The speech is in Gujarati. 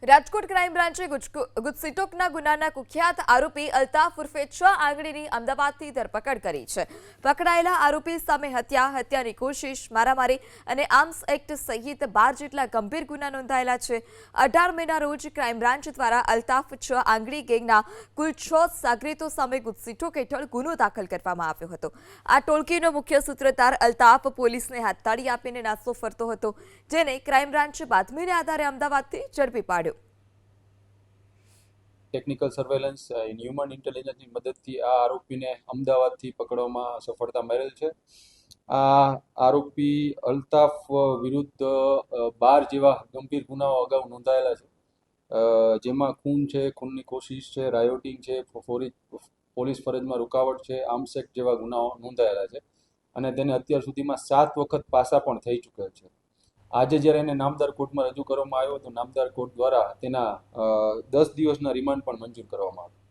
રાજકોટ ક્રાઇમ બ્રાન્ચે ગુજસીટોકના ગુનાના કુખ્યાત આરોપી અલ્તાફ ઉર્ફે 6 આંગળીની અમદાવાદથી ધરપકડ કરી છે। પકડાયેલા આરોપી સામે હત્યાની કોશિશ, મારામારી અને આર્મ્સ એક્ટ સહિત 12 જેટલા ગંભીર ગુના નોંધાયેલા છે। 18 મેના રોજ ક્રાઇમ બ્રાન્ચ દ્વારા અલ્તાફ 6 આંગળી ગેંગના કુલ 6 સાગરીતો સામે ગુજસીટોક હેઠળ ગુનો દાખલ કરવામાં આવ્યો હતો। આ ટોળકીનો મુખ્ય સૂત્રધાર અલ્તાફ પોલીસને હાથતાળી આપીને નાસ્તો ફરતો હતો, જેને ક્રાઇમ બ્રાન્ચે બાતમીના આધારે અમદાવાદથી ઝડપી પાડ્યો। ટેકનિકલ સર્વેલન્સ હ્યુમન ઇન્ટેલિજન્સની મદદથી આ આરોપીને અમદાવાદથી પકડવામાં સફળતા મળેલ છે। આ આરોપી અલ્તાફ વિરુદ્ધ 12 જેવા ગંભીર ગુનાઓ અગાઉ નોંધાયેલા છે, જેમાં ખૂન છે, ખૂનની કોશિશ છે, રાયોટિંગ છે, પોલીસ ફરજમાં રૂકાવટ છે, આર્મ્સ એક્ટ જેવા ગુનાઓ નોંધાયેલા છે અને તેને અત્યાર સુધીમાં 7 વખત પાસા પણ થઈ ચૂકેલ છે। આજે જ્યારે એને નામદાર કોર્ટમાં રજૂ કરવામાં આવ્યો તો નામદાર કોર્ટ દ્વારા તેના 10 દિવસના રિમાન્ડ પણ મંજૂર કરવામાં આવ્યા।